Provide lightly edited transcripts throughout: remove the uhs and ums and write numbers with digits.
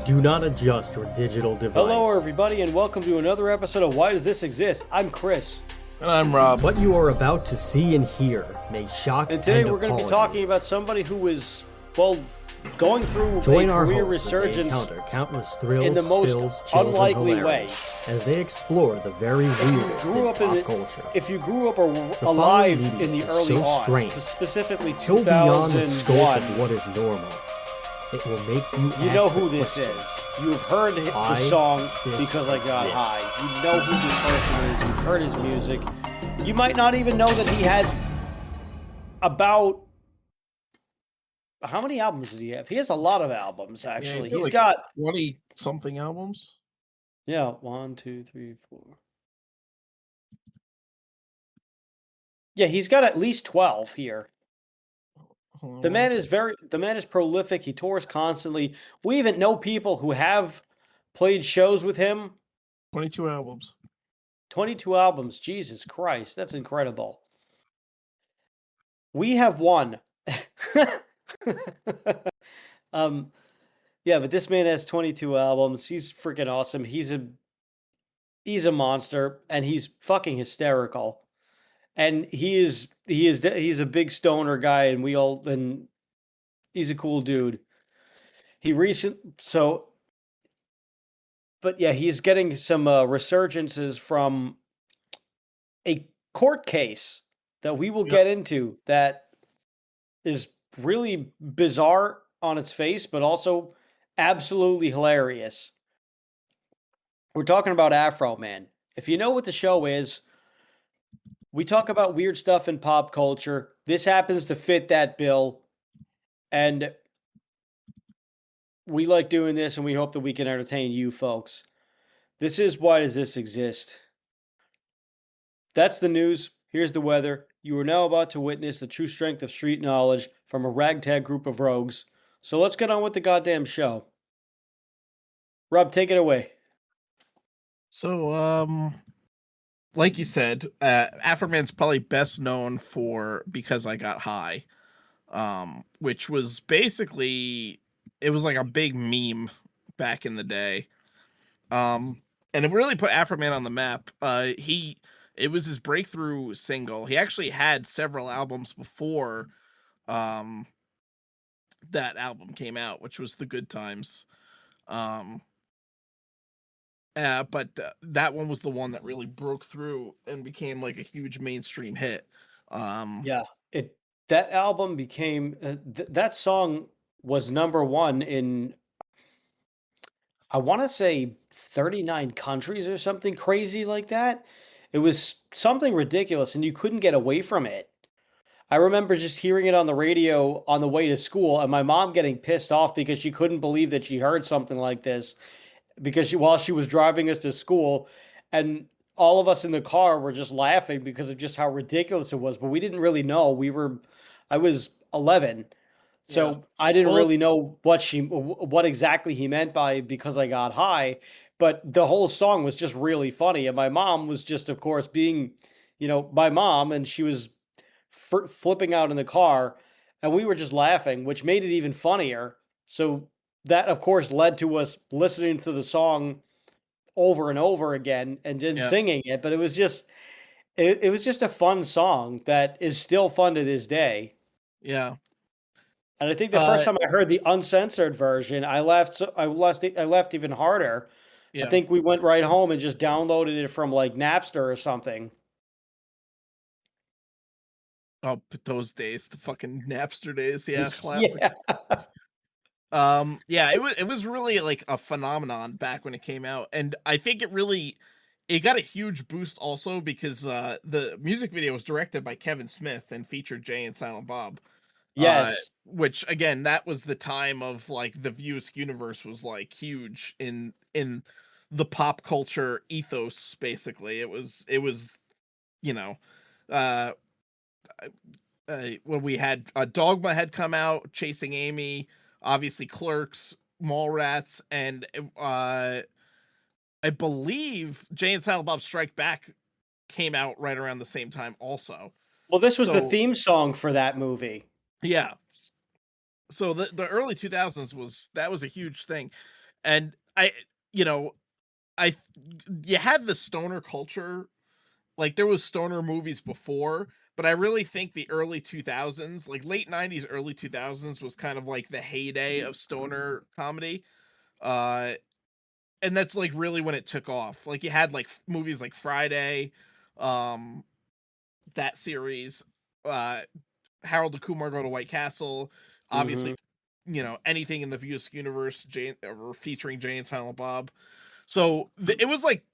Do not adjust your digital device. Hello, everybody, and welcome to another episode of Why Does This Exist? I'm Chris. And I'm Rob. What you are about to see and hear may shock And today we're going to be talking about somebody who is, going through a career resurgence as they encounter countless thrills, in the most spills, chills, unlikely and way. As they explore the very weirdest in pop culture. If you grew up alive in the early aughts, specifically 2001, so beyond the scope of what is normal, it will make you know who this is. You've heard the song Because I Got High. You know who this person is. You've heard his music. You might not even know that he had about... How many albums does he have? He has a lot of albums, actually. Yeah, he's got 20-something albums. Yeah, 1, 2, 3, 4. Yeah, he's got at least 12 here. The man is prolific. He tours constantly. We even know people who have played shows with him. 22 albums. 22 albums. Jesus Christ, that's incredible. We have one. Yeah, but this man has 22 albums. He's freaking awesome. He's a monster, and he's fucking hysterical. And he's a big stoner guy, and he's a cool dude. But yeah, he's getting some resurgences from a court case that we will get into that is really bizarre on its face, but also absolutely hilarious. We're talking about Afroman. If you know what the show is, we talk about weird stuff in pop culture. This happens to fit that bill. And we like doing this, and we hope that we can entertain you folks. This is Why Does This Exist? That's the news. Here's the weather. You are now about to witness the true strength of street knowledge from a ragtag group of rogues. So let's get on with the goddamn show. Rob, take it away. So, like you said, Afroman's probably best known for Because I Got High, which was basically, it was like a big meme back in the day. And it really put Afroman on the map. It was his breakthrough single. He actually had several albums before that album came out, which was The Good Times. But that one was the one that really broke through and became like a huge mainstream hit. That album became that song was number one in, I want to say, 39 countries or something crazy like that. It was something ridiculous, and you couldn't get away from it. I remember just hearing it on the radio on the way to school, and my mom getting pissed off because she couldn't believe that she heard something like this, because while she was driving us to school, and all of us in the car were just laughing because of just how ridiculous it was. But we didn't really know. I was 11, so I didn't really know what exactly he meant by Because I Got High. But the whole song was just really funny, and my mom was just, of course, being, my mom, and she was flipping out in the car, and we were just laughing, which made it even funnier. So that, of course, led to us listening to the song over and over again and then singing it. But it was just a fun song that is still fun to this day. Yeah. And I think the first time I heard the uncensored version, I laughed even harder. Yeah. I think we went right home and just downloaded it from like Napster or something. Oh, those days, the fucking Napster days. Yeah. Classic. Yeah. It was really like a phenomenon back when it came out, and I think it got a huge boost also because the music video was directed by Kevin Smith and featured Jay and Silent Bob. Yes. Which again, that was the time of like the Views universe was like huge in the pop culture ethos. Basically, it was when we had Dogma had come out, Chasing Amy, obviously Clerks, Mallrats, and I believe Jay and Silent Bob Strike Back came out right around the same time also. Well, this was the theme song for that movie. Yeah. So the early 2000s was a huge thing. And you know, I you had the stoner culture, like there was stoner movies before, but I really think the early 2000s, like late 90s, early 2000s was kind of like the heyday of stoner comedy. Uh and that's like really when it took off. Like you had like movies like Friday, um that series, uh Harold and Kumar Go to White Castle, Hmm. obviously, anything in the Views universe, Jane or featuring Jay and Silent Bob. So it was like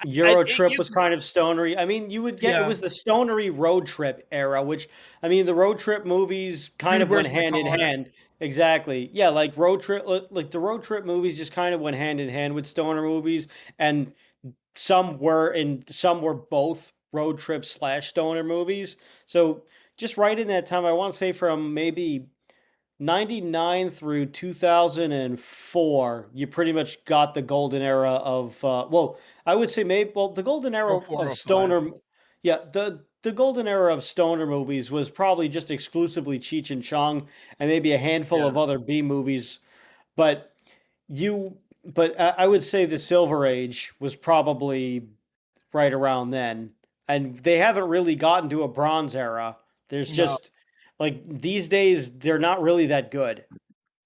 Euro Trip you was kind of stonery. I mean, you would get it yeah, was the stonery road trip era, which I mean, the road trip movies kind Dude, of went Where's My hand in Car? hand. Exactly. Yeah, like road trip, like the road trip movies just kind of went hand in hand with stoner movies, and some were both road trip slash stoner movies. So just right in that time, I want to say from maybe 99 through 2004, you pretty much got the golden era of, well, I would say maybe, well, the golden Oh era four, of oh five. stoner, yeah, the golden era of stoner movies was probably just exclusively Cheech and Chong and maybe a handful of Yeah. other B movies. But you, but I would say the Silver Age was probably right around then. And they haven't really gotten to a bronze era. There's No, just like these days, they're not really that good.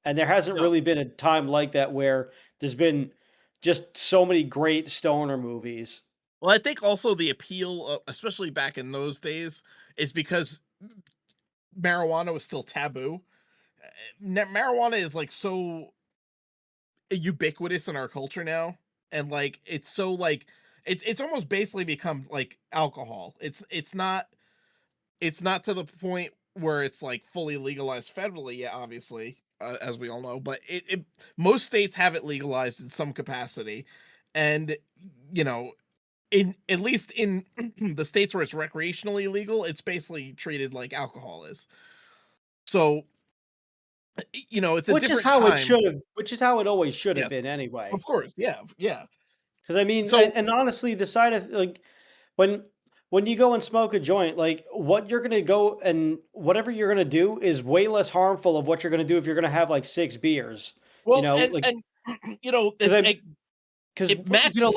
And there hasn't no. really been a time like that where there's been just so many great stoner movies. Well, I think also the appeal, especially back in those days, is because marijuana was still taboo. Marijuana is like so ubiquitous in our culture now, and like it's so like it's almost basically become like alcohol. It's not to the point where it's like fully legalized federally yet, obviously, as we all know, but it most states have it legalized in some capacity, and you know, in at least in the states where it's recreationally legal, it's basically treated like alcohol is. So it's a Which is different how it time. should have, which is how it always should have Yes, been of anyway. course, yeah, yeah. Because I mean, So and honestly, the side of like when when you go and smoke a joint, like what you're gonna go and whatever you're gonna do is way less harmful of what you're gonna do if you're gonna have like 6 beers. You well, know, and like and because I because it matches.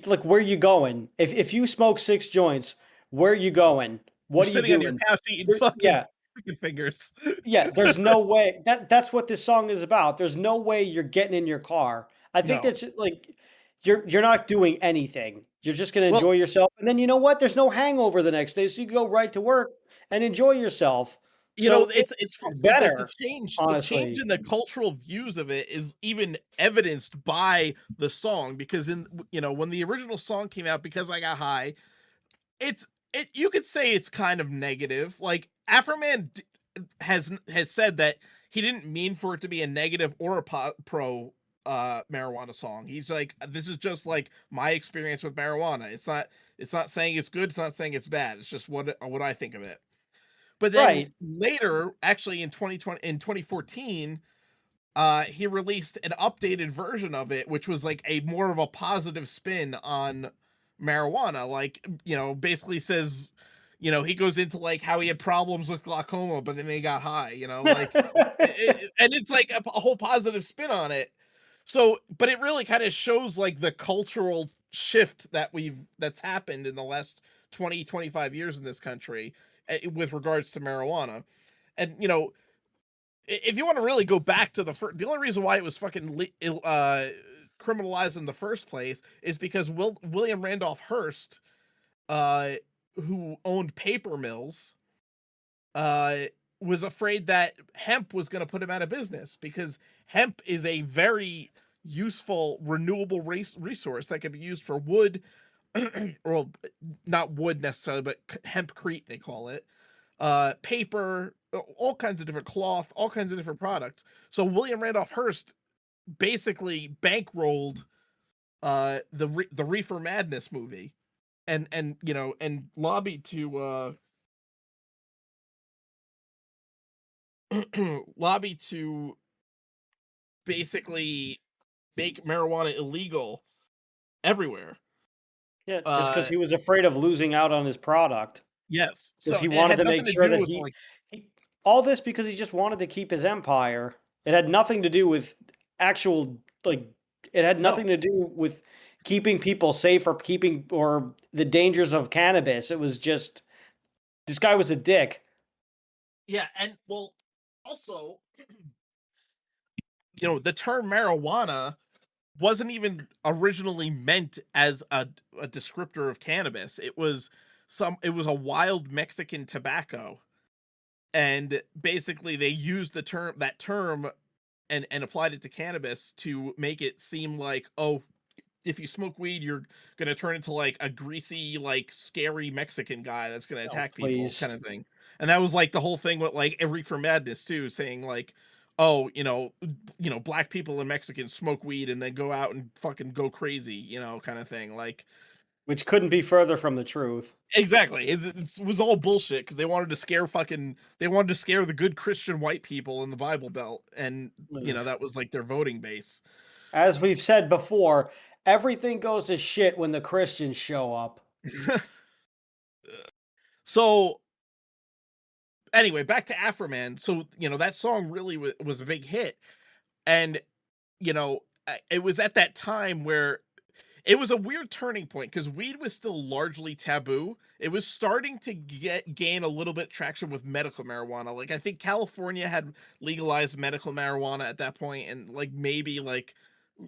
like where you going? If you smoke 6 joints, where you going? You're What are you sitting on your doing? couch eating fucking Yeah, chicken fingers. yeah. There's no way that's what this song is about. There's no way you're getting in your car. I think No. that's like you're not doing anything. You're just gonna Well, enjoy yourself, and then you know what? There's no hangover the next day, so you can go right to work and enjoy yourself. So it's the better, change honestly. in the cultural views of it is even evidenced by the song, because when the original song came out, Because I Got High, you could say it's kind of negative. Like Afroman has said that he didn't mean for it to be a negative or a pro marijuana song. He's like, this is just like my experience with marijuana. It's not saying it's good, it's not saying it's bad. It's just what I think of it. But then Right. later, actually in 2014, he released an updated version of it, which was like a more of a positive spin on marijuana. Like, basically says, he goes into like how he had problems with glaucoma, but then he got high, like, and it's like a whole positive spin on it. So, but it really kind of shows like the cultural shift that's happened in the last 20-25 years in this country, with regards to marijuana. And if you want to really go back to the only reason why it was fucking criminalized in the first place is because William Randolph Hearst, uh, who owned paper mills, uh, was afraid that hemp was going to put him out of business, because hemp is a very useful renewable resource that can be used for wood, or not wood necessarily, but hempcrete they call it, paper, all kinds of different cloth, all kinds of different products. So William Randolph Hearst basically bankrolled the Reefer Madness movie, and lobbied to lobbied to basically make marijuana illegal everywhere. Yeah, just because Uh he was afraid of losing out on his product. yes. Because So he it wanted had to make nothing to sure do that with like, all this because he just wanted to keep his empire. It had nothing to do with actual like it had No. nothing to do with keeping people safe or keeping or the dangers of cannabis. It was just this guy was a dick. Yeah, and well, also, the term marijuana wasn't even originally meant as a descriptor of cannabis. It was a wild Mexican tobacco. And basically they used that term and applied it to cannabis to make it seem like, oh, if you smoke weed, you're gonna turn into like a greasy, like scary Mexican guy that's gonna Oh, attack people, please. kind of thing. And that was like the whole thing with like every for Madness too, saying like, oh, black people and Mexicans smoke weed and then go out and fucking go crazy, kind of thing. Like, Which couldn't be further from the truth. exactly, it was all bullshit because they wanted to scare the good Christian white people in the Bible Belt, and Ugh. that was like their voting base. As we've said before, everything goes to shit when the Christians show up. So anyway, back to Afroman. So, that song really was a big hit. And, it was at that time where it was a weird turning point because weed was still largely taboo. It was starting to gain a little bit traction with medical marijuana. Like, I think California had legalized medical marijuana at that point, and like maybe like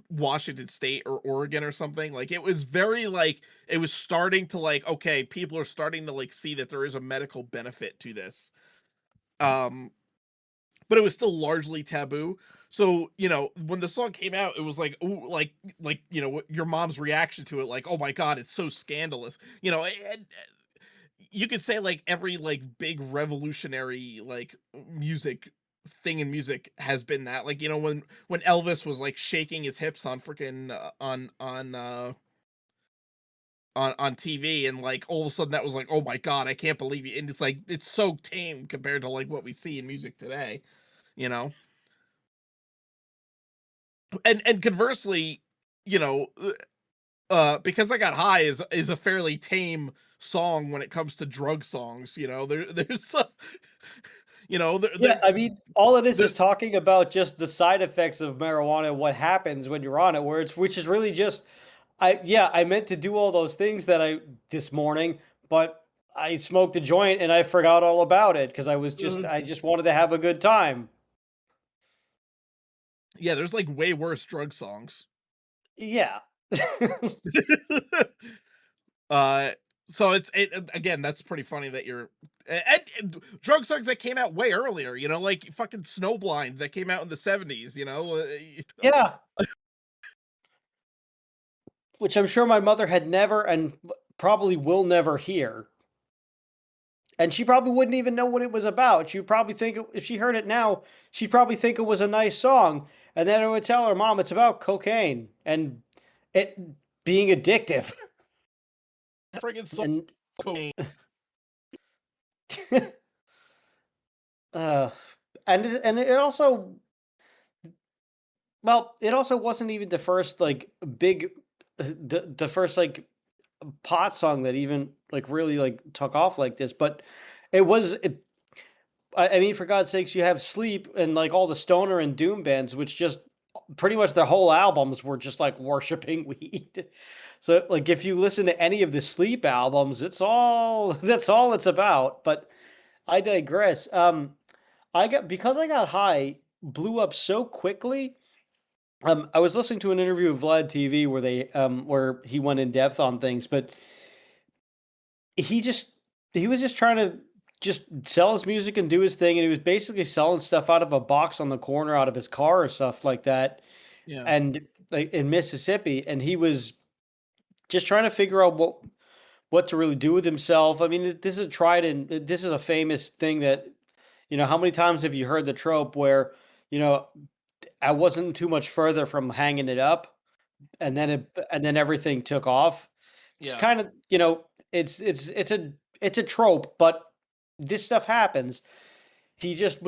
Washington State or Oregon or something. Like, it was very like it was starting to like, okay, people are starting to like see that there is a medical benefit to this. Um but it was still largely taboo. So, when the song came out, it was like, ooh, like, your mom's reaction to it, like, oh my God, it's so scandalous. And you could say like every like big revolutionary like music thing in music has been that. Like, when Elvis was like shaking his hips on freaking on TV, and like all of a sudden that was like, oh my God, I can't believe it. And it's like it's so tame compared to like what we see in music today, you know. And conversely, you know, because I got high is a fairly tame song when it comes to drug songs. There's Yeah, I mean, all it is there is talking about just the side effects of marijuana and what happens when you're on it, which is really just I meant to do all those things that I this morning, but I smoked a joint and I forgot all about it because I just wanted to have a good time. yeah, there's like way worse drug songs. Yeah. uh so again, that's pretty funny that you're and drug songs that came out way earlier, like fucking Snowblind that came out in the 70s, Yeah. Which I'm sure my mother had never and probably will never hear. And she probably wouldn't even know what it was about. She'd probably think if she heard it now, she'd probably think it was a nice song. And then I would tell her, Mom, it's about cocaine and it being addictive. friggin' song And cocaine. uh and it also well, it also wasn't even the first like big the first like pot song that even like really like took off like this, but I mean, for God's sakes, you have Sleep and like all the stoner and doom bands, which just pretty much their whole albums were just like worshiping weed. So, like, if you listen to any of the Sleep albums, it's all that's all it's about. But I digress. Because I got high, blew up so quickly. I was listening to an interview of Vlad TV where he went in depth on things, but he just he was just trying to just sell his music and do his thing, and he was basically selling stuff out of a box on the corner out of his car or stuff like that, Yeah. and like in Mississippi, and he was just trying to figure out what to really do with himself. I mean, this is a famous thing that how many times have you heard the trope where you know I wasn't too much further from hanging it up, and then everything took off. Just Yeah. kind of, it's a trope, but this stuff happens. He just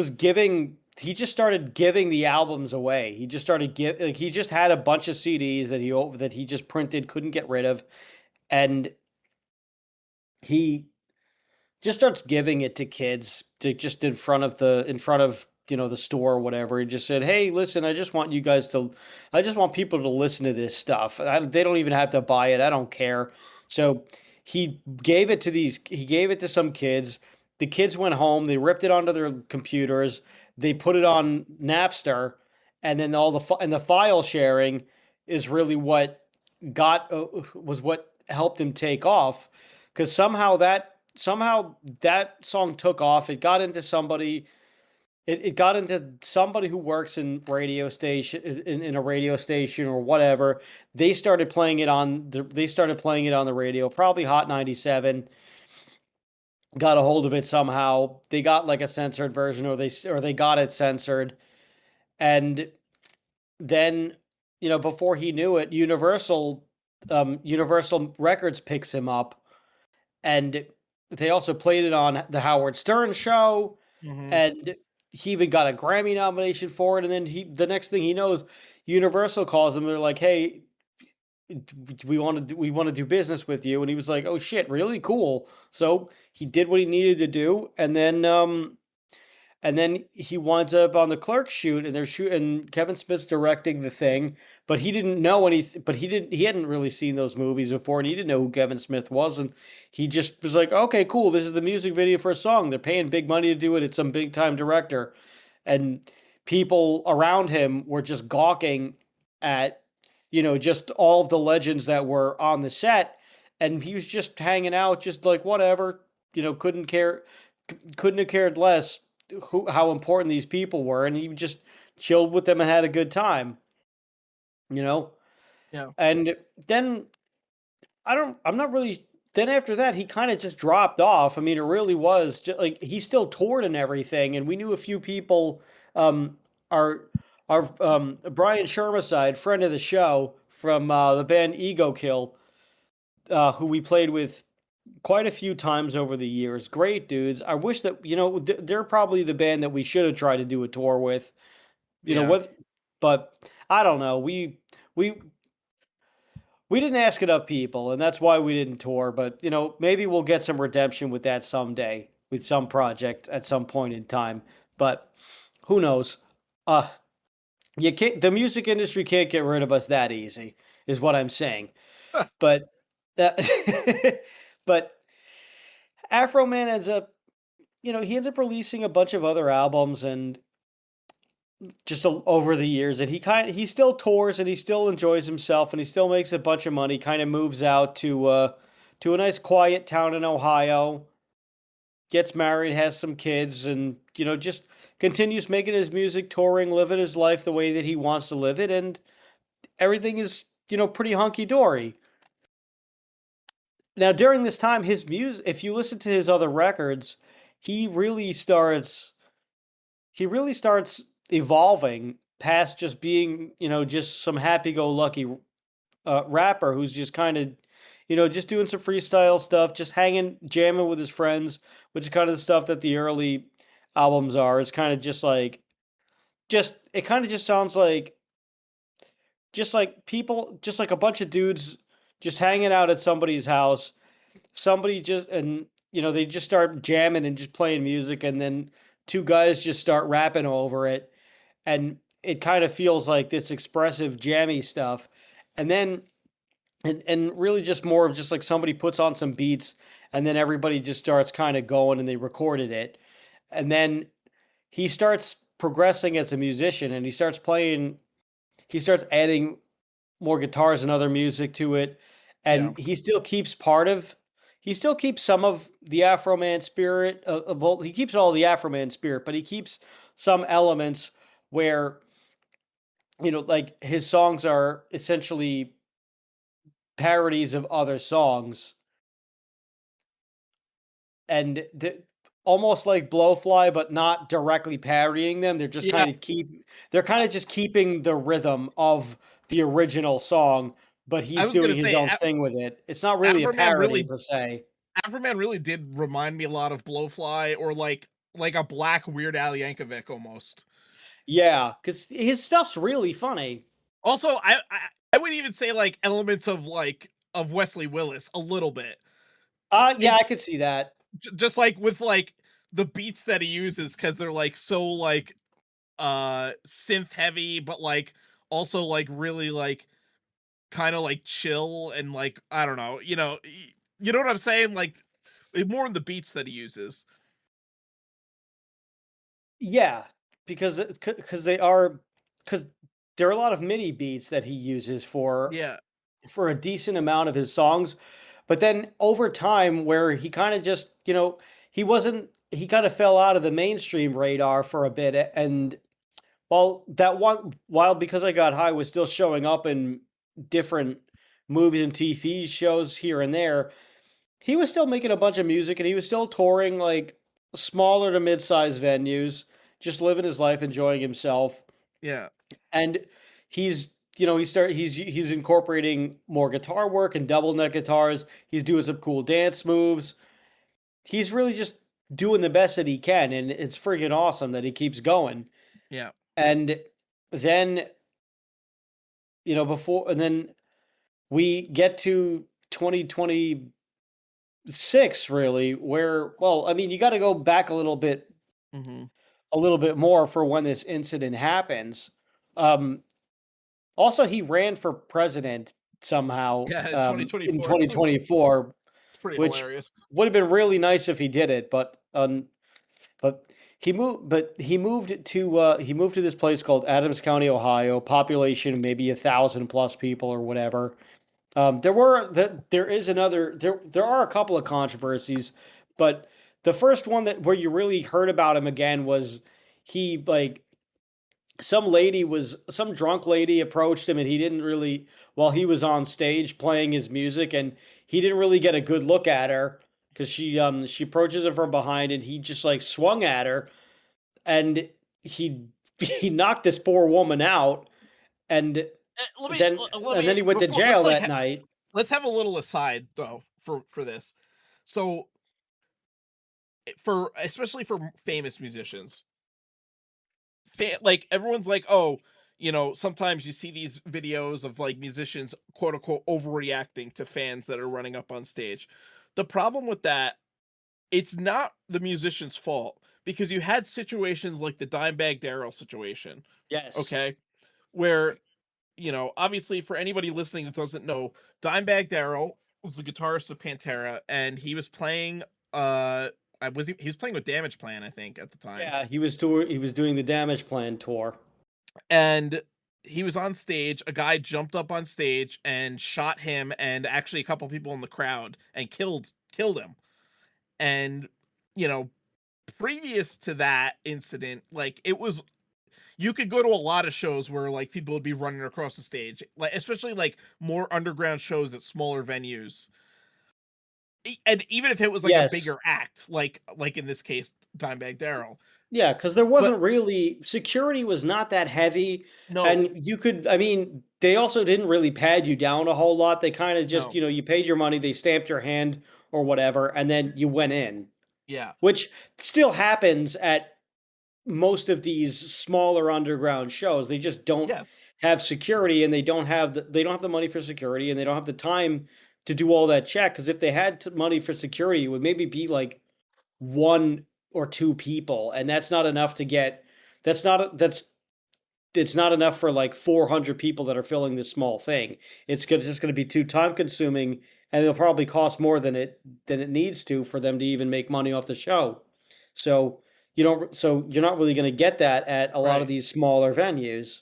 started giving the albums away. He just started he just had a bunch of CDs that he just printed, couldn't get rid of, and he just starts giving it to kids to just in front of the store or whatever. He just said, "Hey, listen, I just want people to listen to this stuff. They don't even have to buy it. I don't care." So he gave it to some kids. The kids went home. They ripped it onto their computers. They put it on Napster, and then and the file sharing is really what was what helped him take off, because somehow that song took off. It got into somebody who works in a radio station or whatever. They started playing it on the radio, probably Hot 97. Got a hold of it somehow. They got like a censored version, or they got it censored. And then, before he knew it, Universal Records picks him up, and they also played it on the Howard Stern show, Mhm. and he even got a Grammy nomination for it. And then the next thing he knows, Universal calls him. They're like, "Hey, we want to do business with you." And he was like, "Oh shit, really cool." So he did what he needed to do, and then he winds up on the Clerks shoot, and they're shooting. Kevin Smith's directing the thing, but he didn't know anything. But he hadn't really seen those movies before, and he didn't know who Kevin Smith was. And he just was like, "Okay, cool. This is the music video for a song. They're paying big money to do it. It's some big time director." And people around him were just gawking at, just all of the legends that were on the set, and he was just hanging out, just like whatever, couldn't have cared less how important these people were, and he just chilled with them and had a good time, you know. Yeah. And then I'm not really. Then after that, he kind of just dropped off. I mean, it really was just like he still toured and everything, and we knew a few people. Um, our Brian Shermaside, friend of the show from the band Ego Kill, who we played with quite a few times over the years. Great dudes. I wish that they're probably the band that we should have tried to do a tour with. Yeah. What? But I don't know. We we didn't ask enough people, and that's why we didn't tour. But maybe we'll get some redemption with that someday, with some project at some point in time. But who knows? Uh, you can't. The music industry can't get rid of us that easy, is what I'm saying. But uh, but Afroman he ends up releasing a bunch of other albums, and just over the years, and he still tours, and he still enjoys himself, and he still makes a bunch of money. Kind of moves out to a nice quiet town in Ohio, gets married, has some kids, and just continues making his music, touring, living his life the way that he wants to live it, and everything is pretty hunky dory. Now, during this time, his music, if you listen to his other records, he really starts he really starts evolving past just being, just some happy-go-lucky rapper who's just kind of, just doing some freestyle stuff, just hanging, jamming with his friends, which is kind of the stuff that the early albums are. It's kind of just like, it kind of just sounds like, just like a bunch of dudes just hanging out at somebody's house. Somebody just, and, they just start jamming and just playing music, and then two guys just start rapping over it, and it kind of feels like this expressive jammy stuff. And then and really just more of just like somebody puts on some beats, and then everybody just starts kind of going, and they recorded it. And then he starts progressing as a musician, and he starts adding more guitars and other music to it, Yeah. and he still keeps some of the Afroman spirit. Well, he keeps all the Afroman spirit, but he keeps some elements where, like his songs are essentially parodies of other songs, and almost like Blowfly, but not directly parodying them. Yeah. They're kind of just keeping the rhythm of the original song, but I he's was gonna doing his say own thing with it. It's not really a Afroman parody really per se. Afroman really did remind me a lot of Blowfly, or like a black Weird Al Yankovic almost. Yeah, because his stuff's really funny. Also, I would even say like elements of of Wesley Willis a little bit. Yeah, It I could see that. just like with like the beats that he uses, because they're like so like synth heavy, but like also like really like kind of like chill and like I don't know, you know what I'm saying? Like more in the beats that he uses. Yeah, because they are because there are a lot of MIDI beats that he uses Yeah, for a decent amount of his songs, but then over time, where he kind of just he wasn't he kind of fell out of the mainstream radar for a bit, and while Because I Got High was still showing up in different movies and TV shows here and there, he was still making a bunch of music and he was still touring like smaller to mid-sized venues, just living his life, enjoying himself. yeah, And he's he's incorporating more guitar work and double neck guitars. He's doing some cool dance moves. He's really just doing the best that he can, and it's freaking awesome that he keeps going. yeah. And then, before and then we get to 2026 really, where, well, I mean, you got to go back Hmm. a little bit more for when this incident happens. Um Also, he ran for president somehow, Yeah, in 2024. 2024, It's pretty which hilarious. would have been really nice if he did it, but he moved to this place called Adams County, Ohio, population maybe 1,000 plus people or whatever. There are a couple of controversies, but the first one that where you really heard about him again was he like some drunk lady approached him, and he didn't really, while he was on stage playing his music, and he didn't really get a good look at her because she approaches him from behind, and he just like swung at her, and he he knocked this poor woman out, and Let me then let me he went to before jail that night. let's have a little aside though for this. So for especially for famous musicians, like everyone's like, oh, sometimes you see these videos of like musicians quote unquote overreacting to fans that are running up on stage. The problem with that, it's not the musician's fault because you had situations like the Dimebag Darrell situation, Yes. okay, where obviously for anybody listening that doesn't know, Dimebag Darrell was the guitarist of Pantera, and he was playing. He was playing with Damage Plan, I think, at the time, Yeah, he was doing the Damage Plan tour. and he was on stage. A guy jumped up on stage and shot him, and actually a couple people in the crowd, and killed him. And you know, previous to that incident, like it was you could go to a lot of shows where like people would be running across the stage, like especially like more underground shows at smaller venues. And even if it was like a Yes. bigger act, like in this case, Dimebag Darrell. Yeah, because there But wasn't really security was not that heavy, no, and you could. I mean, they also didn't really pad you down a whole lot. They kind of just, no, you paid your money, they stamped your hand or whatever, and then you went in, yeah, which still happens at most of these smaller underground shows. They just don't yes, have security, and they don't have the money for security, and they don't have the time to do all that check. Because if they had money for security, it would maybe be like one or two people, and that's not enough to get. That's not that's it's not enough for like 400 people that are filling this small thing. Just going to be too time consuming, and it'll probably cost more than it needs to for them to even make money off the show. So you're not really going to get that at a lot of right. these smaller venues.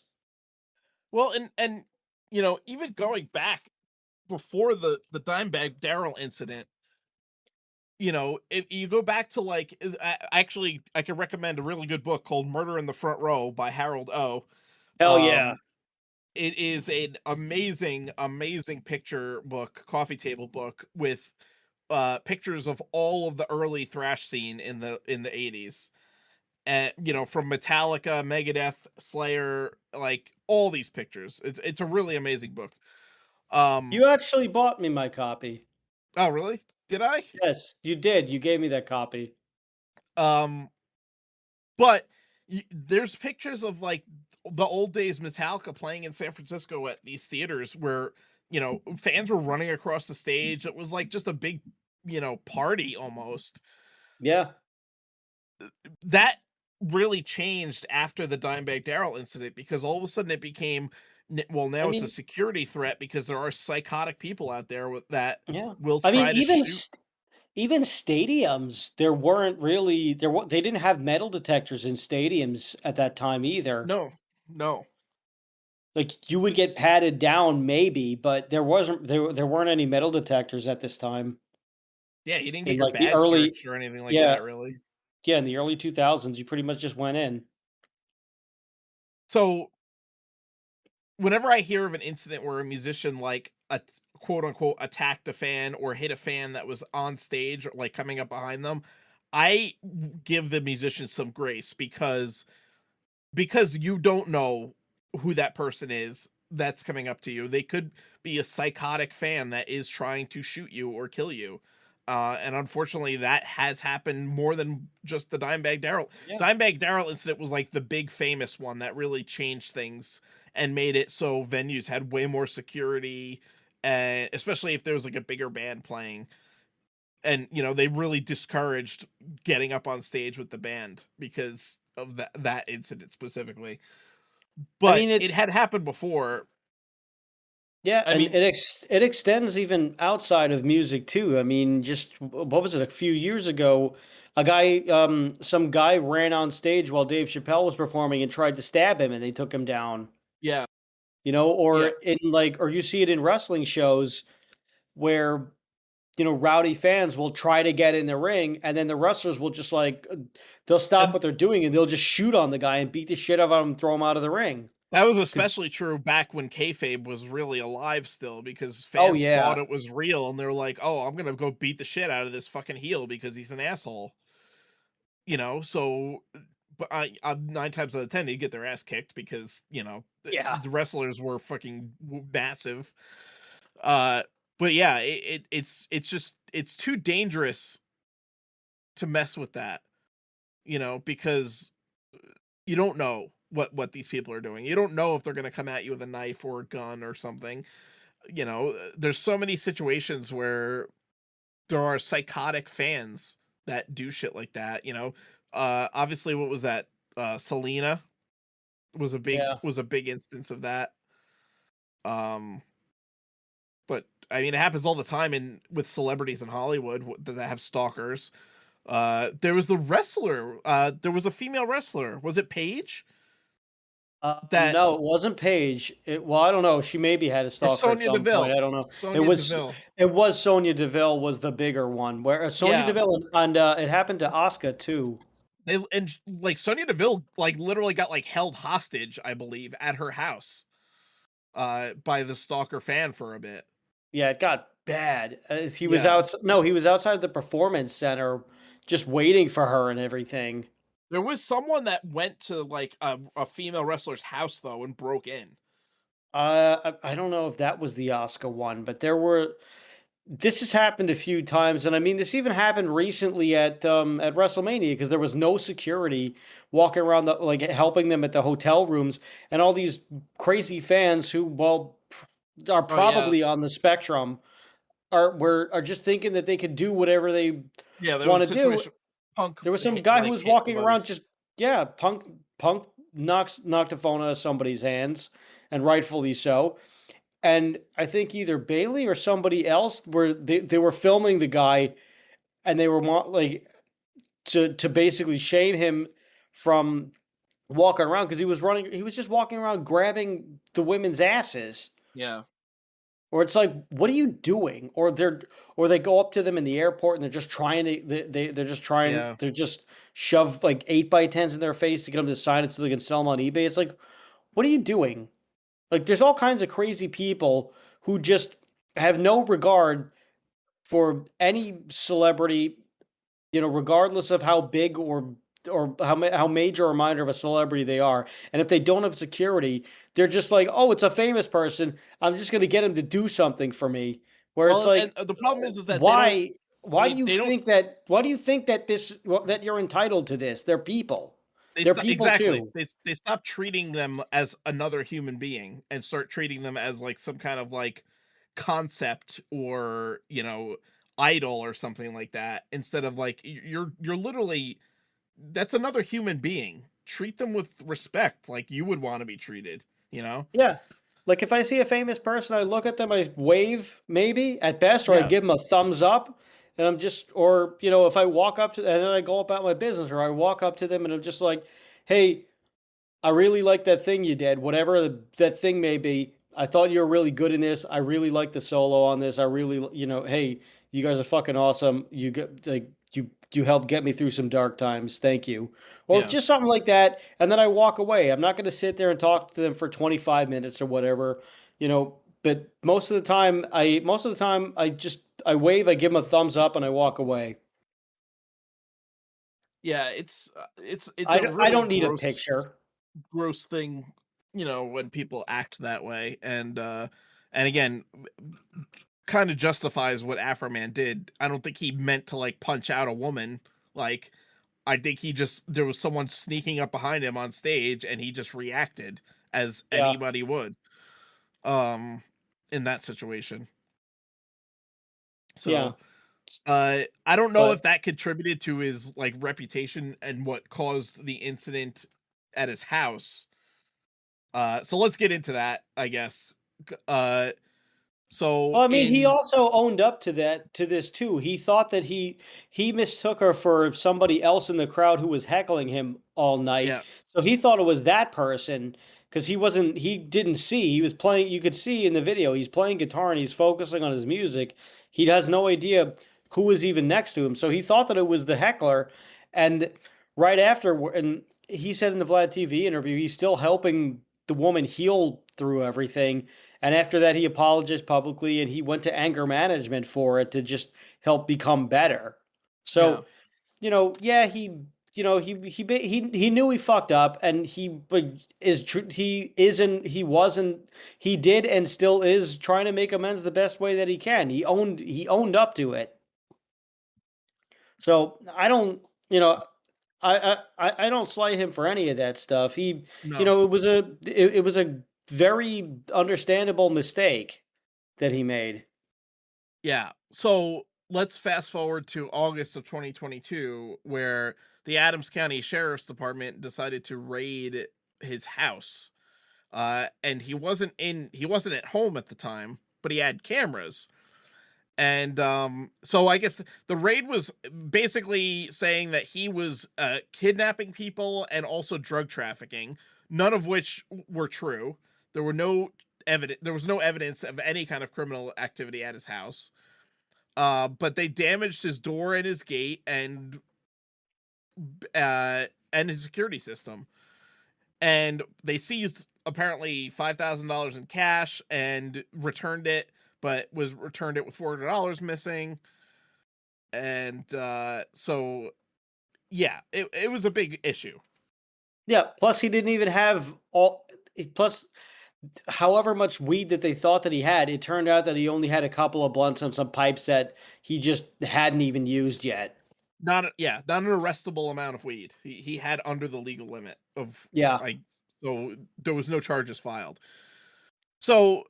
Well, and even going back before the Dimebag Darrell incident, if you go back to like actually, I could recommend a really good book called Murder in the Front Row by Harold O. Hell yeah. Um, it is an amazing, amazing picture book, coffee table book with pictures of all of the early thrash scene in the 80s. And from Metallica, Megadeth, Slayer, like all these pictures. It's a really amazing book. Um You actually bought me my copy. oh really? Did I? Yes, you did. You gave me that copy. Um but there's pictures of like the old days Metallica playing in San Francisco at these theaters where fans were running across the stage. It was like just a big party almost. Yeah. That really changed after the Dimebag Darrell incident because all of a sudden it became well, I now it's a mean, security threat because there are psychotic people out there that yeah. will I mean, try to shoot. even stadiums, there weren't really they didn't have metal detectors in stadiums at that time either. No, no. Like you would get patted down maybe, but there weren't any metal detectors at this time Yeah, you didn't get in your like the bag early searched or anything like yeah, that, really. yeah, in the early 2000s you pretty much just went in. So whenever I hear of an incident where a musician like a quote unquote attacked a fan or hit a fan that was on stage, like coming up behind them, I give the musician some grace because you don't know who that person is that's coming up to you. They could be a psychotic fan that is trying to shoot you or kill you. And unfortunately, that has happened more than just the Dimebag Darrell. Yeah. Dimebag Darrell incident was like the big famous one that really changed things and made it so venues had way more security, especially if there was like a bigger band playing. And they really discouraged getting up on stage with the band because of that incident specifically. I But mean, it it's had happened before. yeah, I and mean, it extends even outside of music too. I mean, just what was it? A few years ago, some guy ran on stage while Dave Chappelle was performing and tried to stab him, and they took him down. yeah, Or yeah, in or you see it in wrestling shows where rowdy fans will try to get in the ring, and then the wrestlers will just they'll stop and what they're doing and they'll just shoot on the guy and beat the shit out of him and throw him out of the ring. that was Because especially true back when kayfabe was really alive still, because oh fans thought yeah, it was real and they're like, "Oh, I'm gonna go beat the shit out of this fucking heel because he's an asshole." So, but I 9 times out of 10 they get their ass kicked because yeah. the wrestlers were fucking massive. Uh, but yeah, it's just it's too dangerous to mess with that, because you don't know what these people are doing. You don't know if they're going to come at you with a knife or a gun or something. There's so many situations where there are psychotic fans that do shit like that. Obviously, what was that? Selena Yeah. was a big instance of that. Um, but I mean, it happens all the time in with celebrities in Hollywood that have stalkers. There was the wrestler. There was a female wrestler. Was it Paige? That No, it wasn't Paige. Well, I don't know. She maybe had a or stalker at Sonya some point. Deville. I don't know. It Sonya was Deville. it was Sonya Deville was the bigger one. Where Sonya Yeah. Deville and it happened to Asuka too. Like Sonya Deville like literally got like held hostage, I believe, at her house by the stalker fan for a bit. Yeah, it got bad. He was Yeah. out. No, he was outside the performance center, just waiting for her and everything. There was someone that went to like a female wrestler's house though and broke in. I don't know if that was the Asuka one, but there were. This has happened a few times, and I mean, this even happened recently at WrestleMania because there was no security walking around helping them at the hotel rooms, and all these crazy fans who are Oh yeah. probably on the spectrum are just thinking that they could do whatever they Yeah, there was want a to do. situation Punk There was some hit guy who was hit walking somebody. around just yeah, Punk knocked a phone out of somebody's hands, and rightfully so. And I think either Bailey or somebody else they were filming the guy, and they were to basically shame him from walking around because he was just walking around grabbing the women's asses. Yeah. Or it's like, what are you doing? Or they go up to them in the airport and they're just trying to Yeah. they're just shove like 8x10s in their face to get them to sign it so they can sell them on eBay. It's like, what are you doing? Like there's all kinds of crazy people who just have no regard for any celebrity, regardless of how big or how major or minor of a celebrity they are. And if they don't have security, they're just like, "Oh, it's a famous person. I'm just going to get him to do something for me." Where it's Well, and like, the problem is that they don't. why I why do mean, you they don't. think that that you're entitled to this? They're people. They're people Exactly. too. They stop treating them as another human being and start treating them as like some kind of like concept or idol or something like that, instead of like you're literally that's another human being. Treat them with respect like you would want to be treated, you know? Yeah. Like if I see a famous person, I look at them, I wave maybe at best, or I Yeah. give them a thumbs up. And I'm just, or, if I walk up to, and then I go about my business, or I walk up to them and I'm just like, hey, I really like that thing you did, whatever that thing may be. I thought you were really good in this. I really like the solo on this. I really, hey, you guys are fucking awesome. You get like you helped get me through some dark times. Thank you. Or Yeah. just something like that, and then I walk away. I'm not going to sit there and talk to them for 25 minutes or whatever, but most of the time I wave, I give them a thumbs up and I walk away. Yeah, it's I a don't, I really don't need a gross picture. thing, when people act that way. And again, kind of justifies what Afroman did. I don't think he meant to like punch out a woman. Like, I think there was someone sneaking up behind him on stage and he just reacted as Yeah, anybody would um in that situation. yeah, So, I don't know if but that contributed to his like reputation and what caused the incident at his house. So let's get into that, I guess. Uh so well, I mean, he in also owned up to this too. He thought that he mistook her for somebody else in the crowd who was heckling him all night. Yeah, So he thought it was that person because he didn't see. He was playing, you could see in the video, he's playing guitar and he's focusing on his music. He has no idea who was even next to him. So he thought that it was the heckler. And right after, and he said in the Vlad TV interview, he's still helping the woman heal through everything. And after that, he apologized publicly and he went to anger management for it to just help become better. yeah. So, yeah, he knew he fucked up, and he wasn't, he did and still is trying to make amends the best way that he can. He owned up to it. So I don't, I don't slight him for any of that stuff. No. It was a very understandable mistake that he made. Yeah. So let's fast forward to August of 2022, where the Adams County Sheriff's Department decided to raid his house. And he wasn't at home at the time, but he had cameras. And so I guess the raid was basically saying that he was kidnapping people and also drug trafficking, none of which were true. There were no there was no evidence of any kind of criminal activity at his house. But they damaged his door and his gate and his security system. And they seized apparently $5,000 in cash and returned it, but was returned it with $400 missing. And so yeah, it was a big issue. Yeah. Plus, he didn't even have all. Plus, however much weed that they thought that he had, it turned out that he only had a couple of blunts and some pipes that he just hadn't even used yet. Not an arrestable amount of weed. He had under the legal limit of Yeah. like, so there was no charges filed. So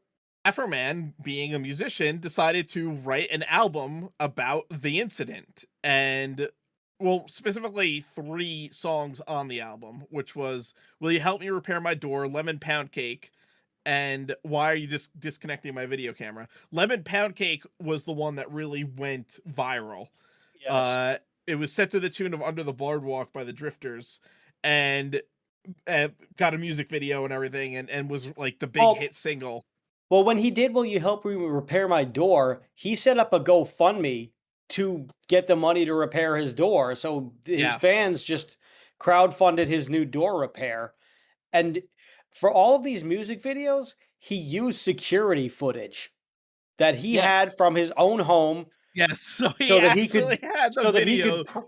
Afroman, being a musician, decided to write an album about the incident. And well, specifically 3 songs on the album, which was "Will You Help Me Repair My Door," "Lemon Pound Cake," and "Why Are You Disconnecting My Video Camera." "Lemon Pound Cake" was the one that really went viral. Yes. Uh, it was set to the tune of "Under the Boardwalk" by the Drifters, and got a music video and everything, and was like the big Well, hit single. well, when he did, "Will You Help Me Repair My Door," he set up a GoFundMe to get the money to repair his door. So his Yeah. fans just crowdfunded his new door repair. And for all of these music videos, he used security footage that he had Yes. from his own home Yes. So he so that he could actually had the so that he could video pr-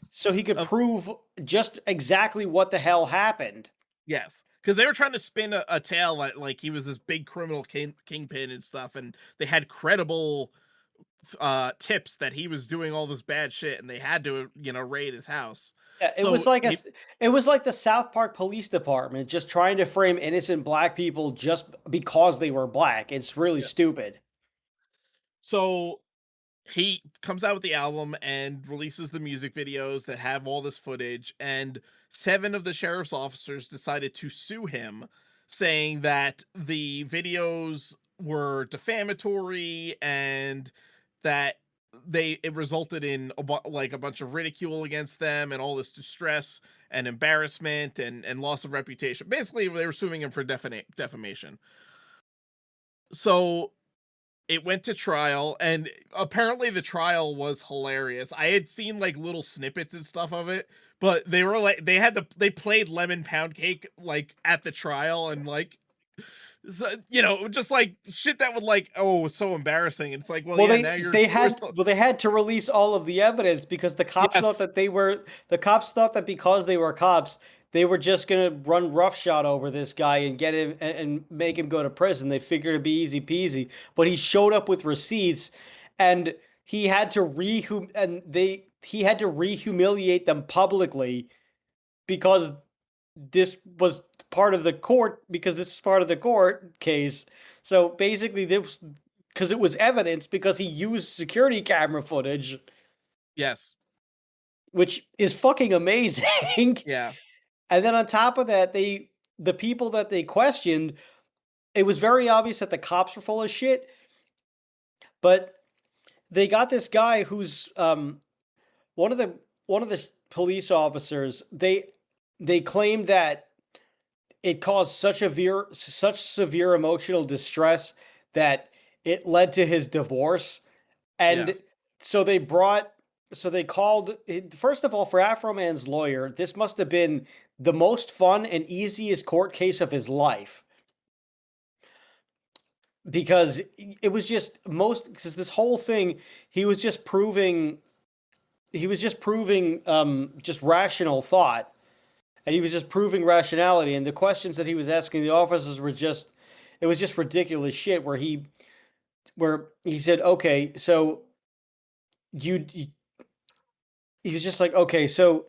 so he could of prove just exactly what the hell happened. yes, because they were trying to spin a tale like he was this big criminal kingpin and stuff, and they had credible tips that he was doing all this bad shit, and they had to raid his house. Yeah, So it was like the South Park Police Department just trying to frame innocent black people just because they were black. It's really yeah. stupid. So he comes out with the album and releases the music videos that have all this footage, and 7 of the sheriff's officers decided to sue him, saying that the videos were defamatory and that it resulted in like a bunch of ridicule against them and all this distress and embarrassment and loss of reputation. Basically, they were suing him for defamation. So it went to trial, and apparently the trial was hilarious. I had seen like little snippets and stuff of it, but they were like they played Lemon Pound Cake like at the trial, and like, so, just like shit that would like, oh, so embarrassing. It's like, well, Well, yeah, now you're still, they had to release all of the evidence because yes, the cops thought that because they were cops, they were just gonna run roughshod over this guy and get him and make him go to prison. They figured it'd be easy peasy, but he showed up with receipts, and he had to re-humiliate them publicly because this was part of the court because this was part of the court case. So basically, this because it was evidence because he used security camera footage, yes, which is fucking amazing. yeah, And then on top of that, the people that they questioned, it was very obvious that the cops were full of shit. But they got this guy who's one of the police officers. They claimed that it caused such severe emotional distress that it led to his divorce. yeah, And so they called, first of all, for Afroman's lawyer, this must have been the most fun and easiest court case of his life because it was just because this whole thing, he was just proving just rational thought, and he was just proving rationality, and the questions that he was asking the officers were just, it was just ridiculous shit where he said, okay, so you he was just like, okay, so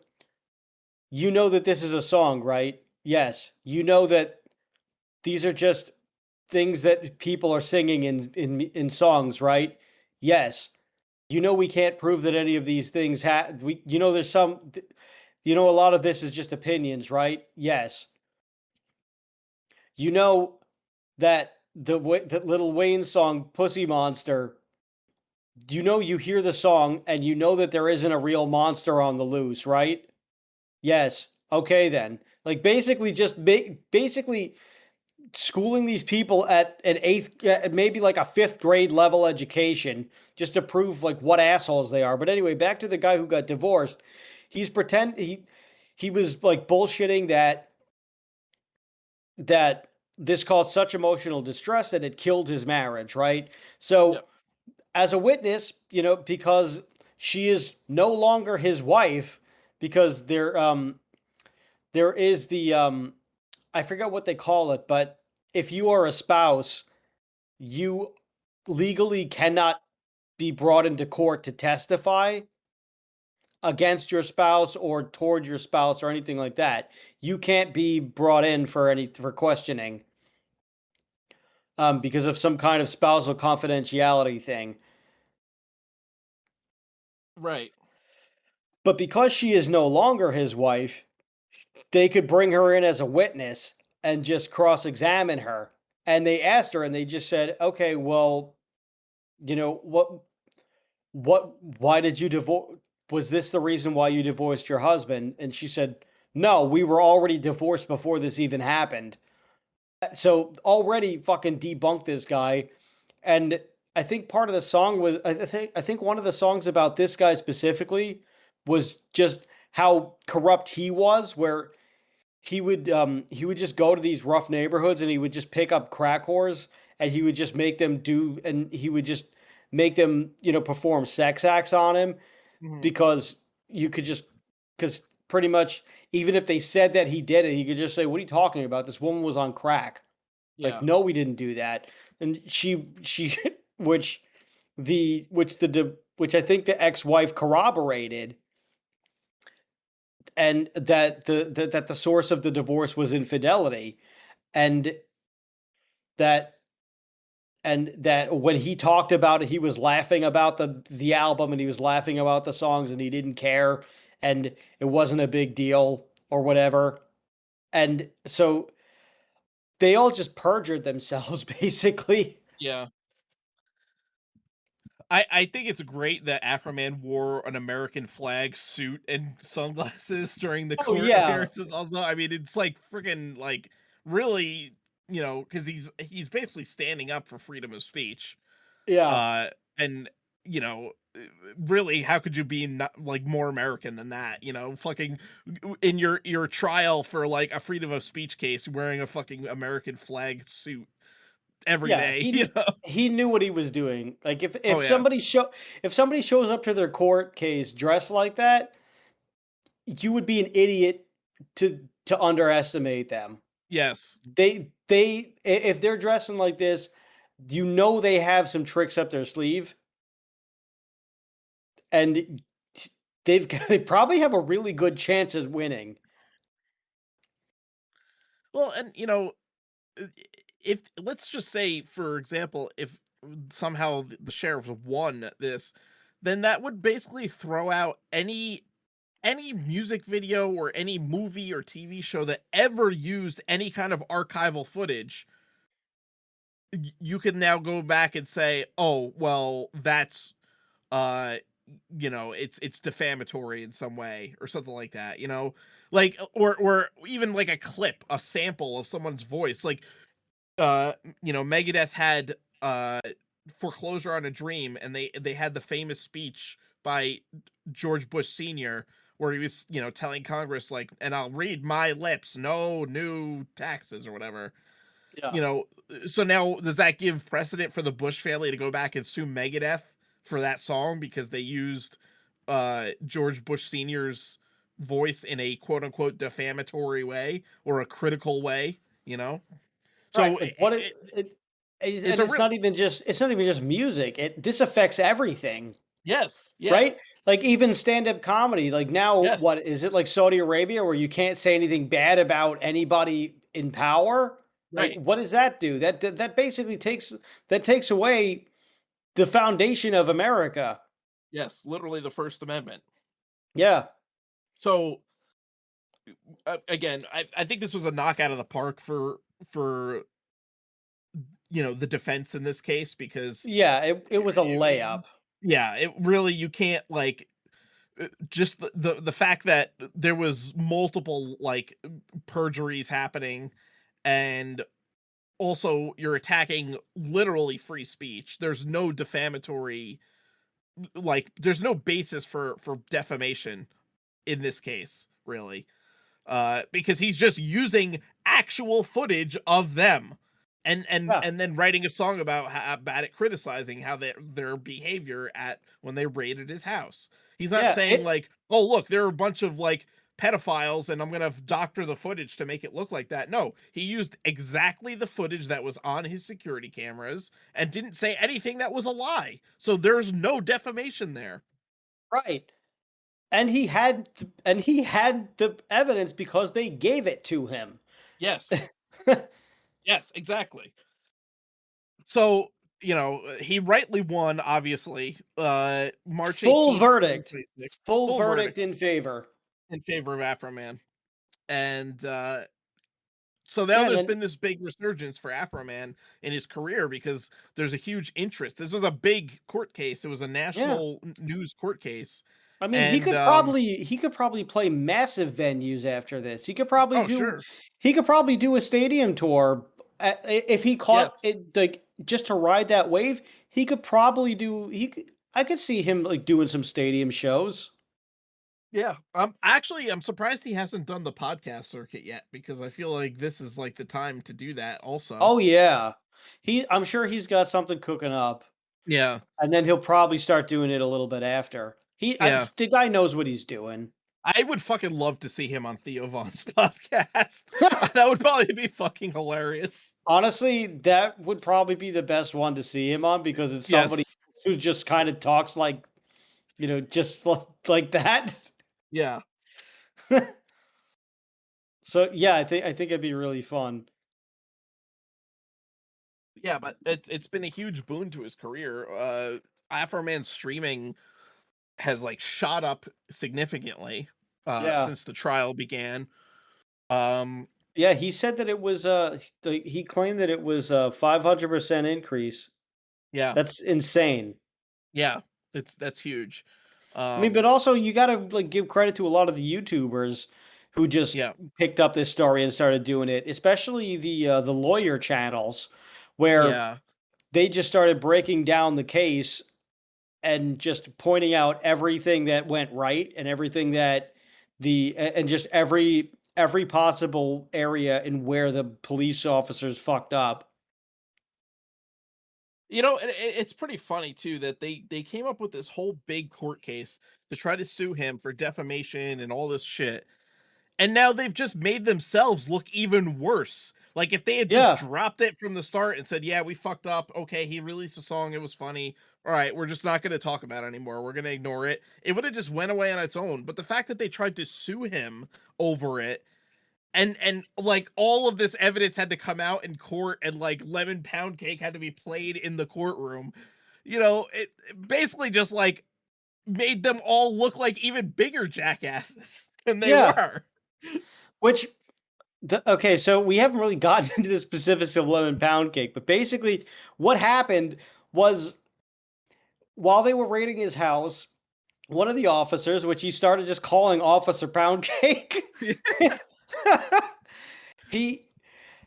you know that this is a song, right? Yes. You know that these are just things that people are singing in songs, right? Yes. You know we can't prove that any of these things we there's some a lot of this is just opinions, right? Yes. You know that that Little Wayne song Pussy Monster, you hear the song and you know that there isn't a real monster on the loose, right? Yes. Okay then. Like basically basically schooling these people at an maybe like a fifth grade level education just to prove like what assholes they are. But anyway, back to the guy who got divorced. He was like bullshitting that this caused such emotional distress that it killed his marriage, right? So yep, as a witness, because she is no longer his wife, because there is the I forget what they call it, but if you are a spouse, you legally cannot be brought into court to testify against your spouse or toward your spouse or anything like that. You can't be brought in for questioning because of some kind of spousal confidentiality thing. right, But because she is no longer his wife, they could bring her in as a witness and just cross-examine her. And they asked her, and they just said, "Okay, well, what why did you divorce, was this the reason why you divorced your husband?" And she said, "No, we were already divorced before this even happened." So already fucking debunked this guy. And I think part of the song was, I think one of the songs about this guy specifically was just how corrupt he was, where he would just go to these rough neighborhoods and he would just pick up crack whores, and he would just make them do and he would just make them, perform sex acts on him, hmm, because you could just because pretty much even if they said that he did it, he could just say, "What are you talking about? This woman was on crack." Like, yeah, no, we didn't do that. And she which which I think the ex-wife corroborated, and that the source of the divorce was infidelity, and that and that when he talked about it, he was laughing about the album and he was laughing about the songs and he didn't care and it wasn't a big deal or whatever. And so they all just perjured themselves basically. Yeah. I think it's great that Afroman wore an American flag suit and sunglasses during the Oh court yeah. appearances also. I mean, it's like freaking like really, because he's basically standing up for freedom of speech. Yeah. Uh and you know, uh, really how could you be not like more American than that? Fucking in your trial for like a freedom of speech case wearing a fucking American flag suit every Yeah, day, you know? he knew what he was doing. Like Oh yeah. if somebody shows up to their court case dressed like that, you would be an idiot to underestimate them. Yes. If they're dressing like this, you know they have some tricks up their sleeve, and they probably have a really good chance of winning. Well, and uh, if let's just say, for example, if somehow the sheriffs won this, then that would basically throw out any music video or any movie or TV show that ever used any kind of archival footage. You can now go back and say, "Oh, well, that's uh it's defamatory in some way or something like that, like or even like a clip, a sample of someone's voice, like uh Megadeth had Foreclosure on a Dream, and they had the famous speech by George Bush Sr. where he was, telling Congress, like, and I'll read my lips, no new taxes or whatever. Yeah. So now does that give precedent for the Bush family to go back and sue Megadeth for that song because they used George Bush Sr.'s voice in a quote unquote defamatory way or a critical way, Right. So What it's and a real it's not even just music. This affects everything. yes, yeah, Right? Like even stand-up comedy, like now yes, what is it like Saudi Arabia where you can't say anything bad about anybody in power? Like right, what does that do? That basically takes away the foundation of America. yes, literally the First Amendment. Yeah. So again, I think this was a knockout of the park for the defense in this case because Yeah, it was a layup. yeah, it really you can't like just the fact that there was multiple like perjuries happening, and also you're attacking literally free speech. There's no defamatory, like there's no basis for defamation in this case, really. Because he's just using actual footage of them and and Yeah. and then writing a song about how bad at criticizing how their behavior at when they raided his house. He's not Yeah, saying like, "Oh, look, there are a bunch of like pedophiles and I'm going to doctor the footage to make it look like that." No, he used exactly the footage that was on his security cameras and didn't say anything that was a lie. So there's no defamation there. right. And he had the evidence because they gave it to him. Yes. Yes, exactly. So, he rightly won, obviously. March Full 18th, verdict. 2026. Full Full verdict verdict in favor. in favor of Afroman. And so now Yeah, and there's then been this big resurgence for Afroman in his career because there's a huge interest. This was a big court case. It was a yeah. national news court case. I mean, And he could probably play massive venues after this. oh, sure. He could probably do a stadium tour if he caught Yes. it like just to ride that wave. He could probably do I could see him like doing some stadium shows. Yeah. I'm surprised he hasn't done the podcast circuit yet because I feel like this is like the time to do that also. Oh yeah. I'm sure he's got something cooking up. Yeah. And then he'll probably start doing it a little bit after. Yeah. The guy knows what he's doing. I would fucking love to see him on Theo Von's podcast. That would probably be fucking hilarious. Honestly, that would probably be the best one to see him on because it's somebody Yes. who just kind of talks like, just like that. Yeah. So yeah, I think it'd be really fun. Yeah, but it's been a huge boon to his career. Afroman streaming has like shot up significantly Yeah. since the trial began. Um, Yeah, he said that it was he claimed that it was a 500% increase. yeah, That's insane. yeah, that's huge. I mean, but Um, also you got to like give credit to a lot of the YouTubers who just yeah, picked up this story and started doing it, especially the lawyer channels where yeah. they just started breaking down the case and just pointing out everything that went right and everything that and just every possible area in where the police officers fucked up. You know, it's pretty funny too that they came up with this whole big court case to try to sue him for defamation and all this shit. And now they've just made themselves look even worse. Like if they had just Yeah. dropped it from the start and said, "Yeah, we fucked up. Okay, he released a song, it was funny. All right, we're just not going to talk about it anymore. We're going to ignore it." It would have just went away on its own. But the fact that they tried to sue him over it and like all of this evidence had to come out in court and like lemon pound cake had to be played in the courtroom. You know, it basically just like made them all look like even bigger jackasses than they Yeah. were. Which okay, so we haven't really gotten into the specifics of lemon pound cake, but basically what happened was while they were raiding his house, one of the officers, which he started just calling Officer Pound Cake, he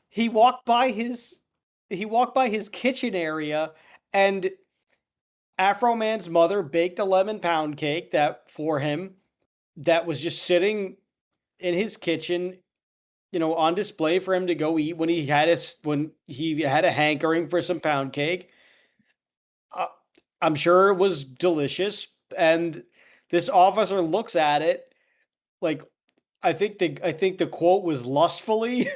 he walked by his he walked by his kitchen area, and Afro Man's mother baked a lemon pound cake that for him that was just sitting in his kitchen, on display for him to go eat when he had a hankering for some pound cake. Uh, I'm sure it was delicious, and this officer looks at it like I think the quote was lustfully,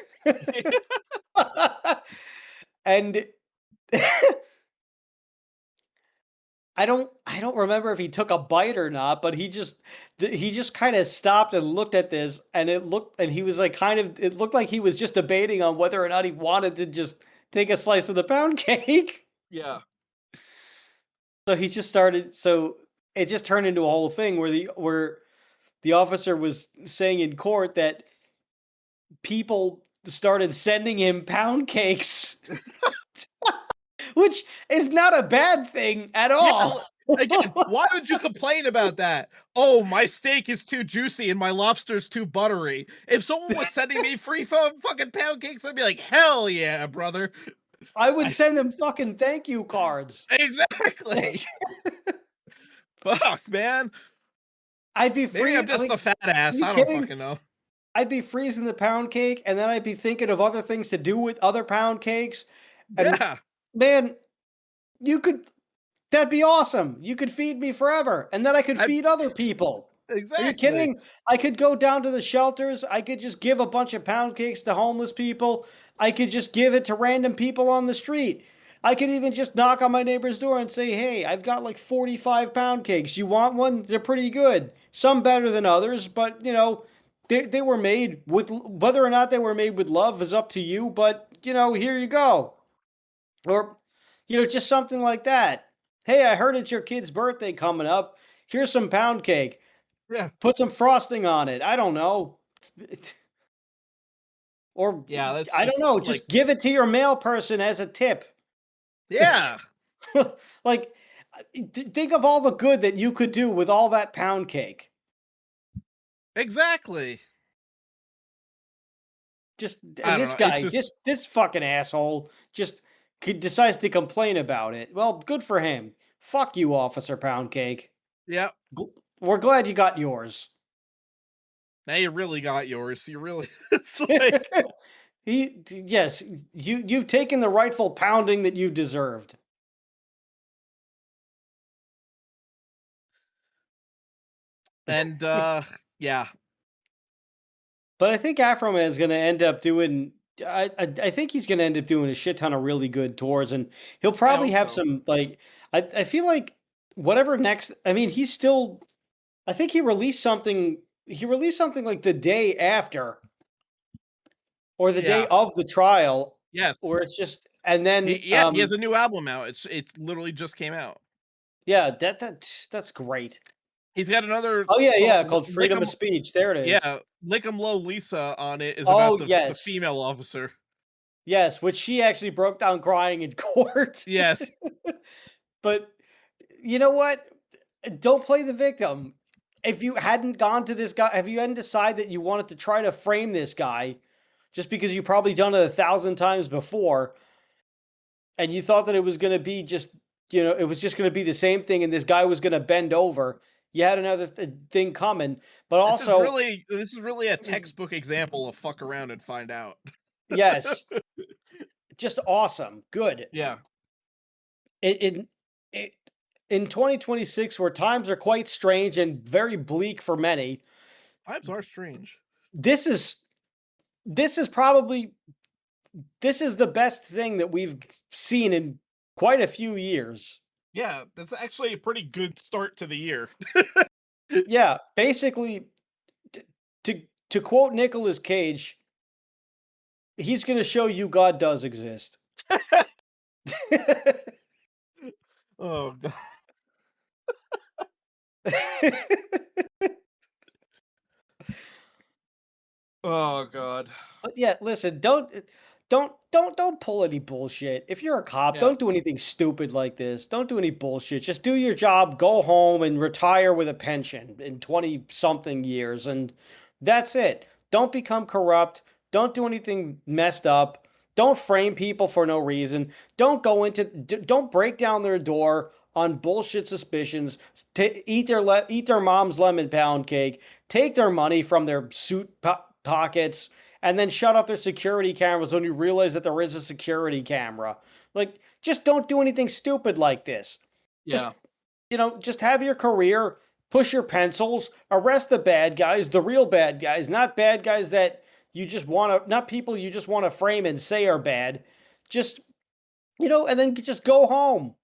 and I don't remember if he took a bite or not, but he just kind of stopped and looked at this, and he was like it looked like he was just debating on whether or not he wanted to just take a slice of the pound cake. Yeah. So it just turned into a whole thing where the officer was saying in court that people started sending him pound cakes, which is not a bad thing at Yeah, all. again, why would you complain about that? Oh, my steak is too juicy and my lobster's too buttery. If someone was sending me free fucking pound cakes, I'd be like, hell yeah, brother. I would I, send them fucking thank you cards. exactly. Fuck, man. I'd be Maybe I'm free. just Like, a fat are ass. you I don't kidding? fucking know. I'd be freezing the pound cake, and then I'd be thinking of other things to do with other pound cakes. And Yeah, man, you could. That'd be awesome. You could feed me forever, and then I could I feed other people. Are you exactly. kidding? I could go down to the shelters. I could just give a bunch of pound cakes to homeless people. I could just give it to random people on the street. I could even just knock on my neighbor's door and say, "Hey, I've got like 45 pound cakes. You want one? They're pretty good. Some better than others, but they were made with whether or not they were made with love is up to you, but here you go." Or just something like that. "Hey, I heard it's your kid's birthday coming up. Here's some pound cake. Yeah, Put some frosting on it." I don't know. Or yeah. That's I don't just know, like, just give it to your mail person as a tip. yeah, Like, think of all the good that you could do with all that pound cake. exactly. And I don't this know. It's guy, just, this fucking asshole, just decides to complain about it. Well, good for him. Fuck you, Officer Pound Cake. yeah. We're glad you got yours. Now you really got yours. You really, it's like, Yes, you've taken the rightful pounding that you deserved. and yeah, But I think Afroman is going to end up doing. I think he's going to end up doing a shit ton of really good tours, and he'll I probably hope have so. some like. I feel like whatever next. I mean, he's still. I think he released something. He released something like the day after, or the day Yeah. of the trial, Yes. where it's just And then, He has a new album out. It's literally just came out. yeah, that's great. He's got another Oh, yeah, yeah, song, called Lick Freedom of 'em, Speech. There it is. yeah, Lick 'em Low Lisa on it is about Oh, the yes. female officer. Yes, which she actually broke down crying in court. Yes. But you know what? Don't play the victim. If you hadn't gone to this guy, if you hadn't decided that you wanted to try to frame this guy, just because you probably done it 1,000 times before, and you thought that it was going to be just, it was just going to be the same thing, and this guy was going to bend over. You had another thing coming, but also, This is really a textbook example of fuck around and find out. yes, just awesome, good. Yeah. In in in 2026, where times are quite strange and very bleak for many, Times are strange. this is this is probably this is the best thing that we've seen in quite a few years. Yeah, that's actually a pretty good start to the year. Yeah, basically, t- to quote Nicolas Cage, he's going to show you God does exist. Oh god. Oh god. But yeah, listen, don't pull any bullshit. If you're a cop, Yeah. don't do anything stupid like this. Don't do any bullshit. Just do your job, go home and retire with a pension in 20 something years and that's it. Don't become corrupt. Don't do anything messed up. Don't frame people for no reason. Don't break down their door on bullshit suspicions. Eat their mom's lemon pound cake. Take their money from their pockets and then shut off their security cameras when you realize that there is a security camera. Like, just don't do anything stupid like this. Just, Yeah. just have your career, push your pencils, arrest the bad guys, the real bad guys, not bad guys that you just want to, not people you just want to frame and say are bad. Just, and then just go home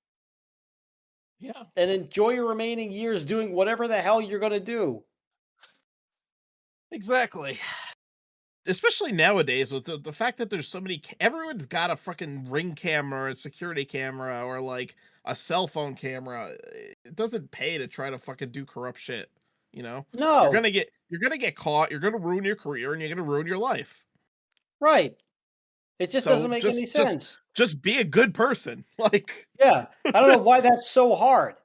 Yeah. and enjoy your remaining years doing whatever the hell you're going to do. Exactly. Especially nowadays with the fact that there's so many everyone's got a fucking ring camera, a security camera, or like a cell phone camera. It doesn't pay to try to fucking do corrupt shit, you know? No, You're gonna get caught, you're gonna ruin your career, and you're gonna ruin your life. right. It just So doesn't make any just sense. just be a good person. Like, Yeah. I don't know why that's so hard.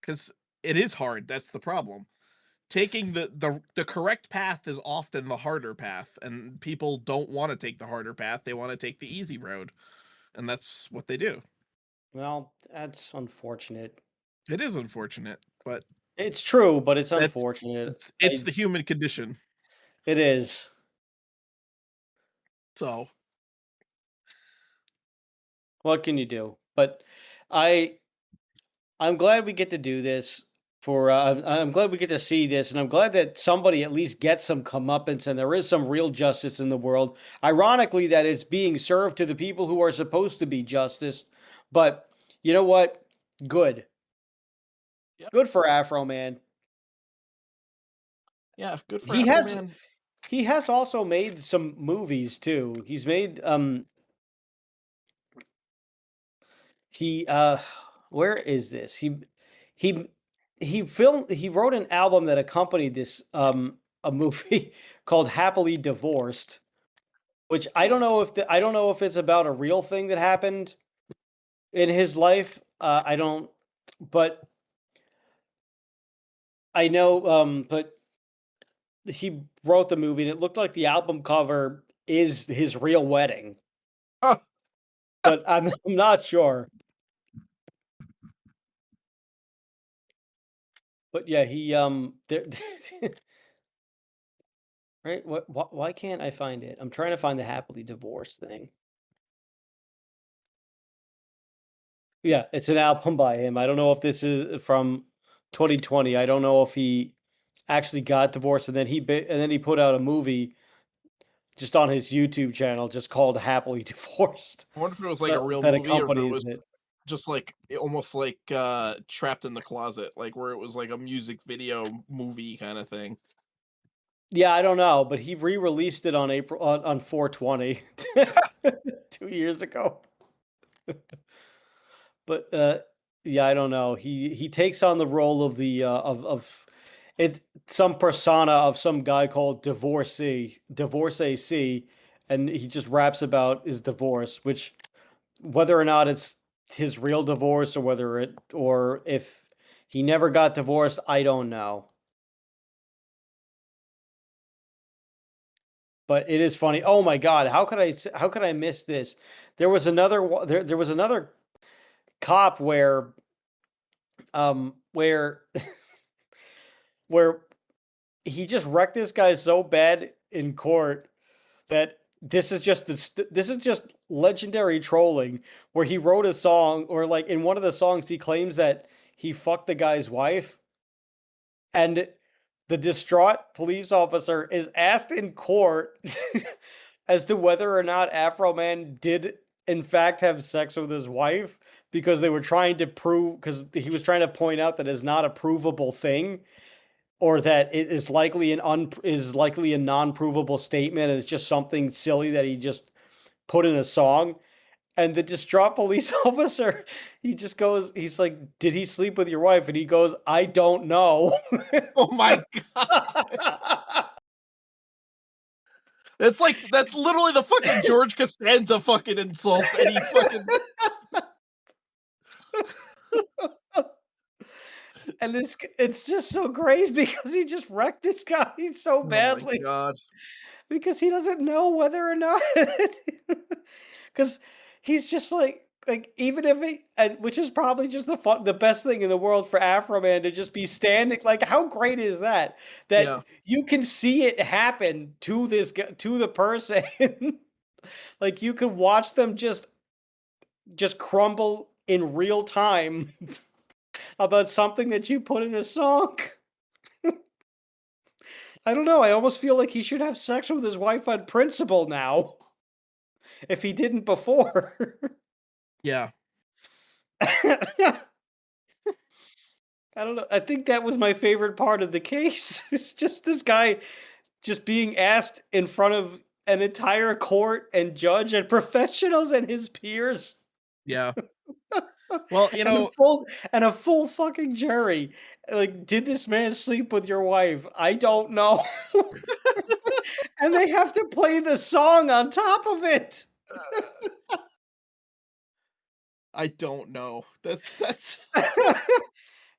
because it is hard. That's the problem. Taking the correct path is often the harder path, and people don't want to take the harder path. They want to take the easy road, and that's what they do. Well, that's unfortunate. It is unfortunate, but It's true, but it's that's unfortunate. it's the human condition. It is. So What can you do? But I I'm glad we get to do this for I'm glad we get to see this and I'm glad that somebody at least gets some comeuppance and there is some real justice in the world. Ironically that it's being served to the people who are supposed to be justice. But you know what? Good. yeah, Good for Afroman. yeah, good for He has Afroman. he has also made some movies too. He's made he where is this? He he wrote an album that accompanied this a movie called Happily Divorced, which I don't know if it's about a real thing that happened in his life. I don't but I know but he wrote the movie and it looked like the album cover is his real wedding, Huh. but I'm not sure. But yeah, he there right? Why can't I find it? I'm trying to find the happily divorced thing. Yeah, it's an album by him. I don't know if this is from 2020. I don't know if he actually got divorced and then and then he put out a movie just on his YouTube channel just called Happily Divorced. I wonder if it was like a So real that movie or if it accompanies was it. just like almost like Trapped in the Closet, like where it was like a music video movie kind of thing. Yeah, I don't know, but he re-released it on April on 420 2 years ago. But yeah, I don't know. He takes on the role of the of it some persona of some guy called Divorce AC, and he just raps about his divorce, which whether or not it's his real divorce or if he never got divorced, I don't know. But it is funny. Oh my God, how could I miss this? There was another cop where where he just wrecked this guy so bad in court that this is just legendary trolling where he wrote a song, or like in one of the songs he claims that he fucked the guy's wife, and the distraught police officer is asked in court as to whether or not Afroman did in fact have sex with his wife, because they were trying to prove, because he was trying to point out that it's not a provable thing, or that it is likely a non-provable statement, and it's just something silly that he just put in a song. And the distraught police officer, he's like, "Did he sleep with your wife?" And he goes, "I don't know." Oh my god. That's literally the fucking George Costanza fucking insult, and he fucking And it's just so great because he just wrecked this guy so oh my badly god. because he doesn't know whether or not, because he's just like even if he, and which is probably just the best thing in the world for Afroman to just be standing, like how great is that, Yeah. you can see it happen to to the person. Like you could watch them just crumble in real time about something that you put in a song. I don't know. I almost feel like he should have sex with his wife on principle now, if he didn't before. Yeah. I don't know. I think that was my favorite part of the case. It's just this guy just being asked in front of an entire court and judge and professionals and his peers Yeah. Well, you and know, a full fucking jury. Like, did this man sleep with your wife? I don't know. And they have to play the song on top of it. I don't know. That's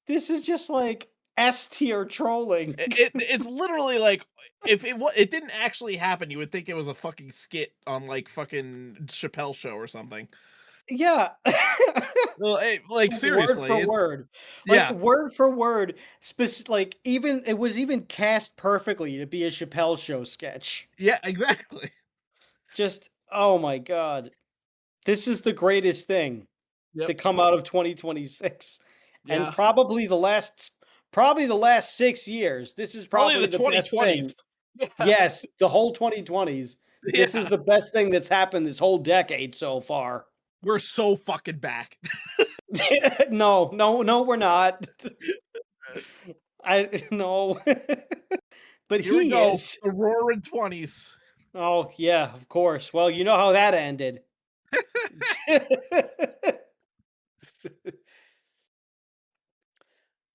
This is just like S tier trolling. it's literally like if it didn't actually happen, you would think it was a fucking skit on like fucking Chappelle show or something. Yeah. Well, like Like word seriously, for it's word. Like yeah, word for word. Like even it was even cast perfectly to be a Chappelle show sketch. yeah, exactly. Just oh my god. This is the greatest thing to Yep. come out of 2026. And Yeah. probably the last 6 years. This is Probably probably the the best 2020s. thing. Yeah. Yes, the whole 2020s. This is Yeah. the best thing that's happened this whole decade so far. We're so fucking back. No, no, no, we're not. I no. But Here we he go. is. The roaring 20s. Oh, yeah, of course. Well, you know how that ended.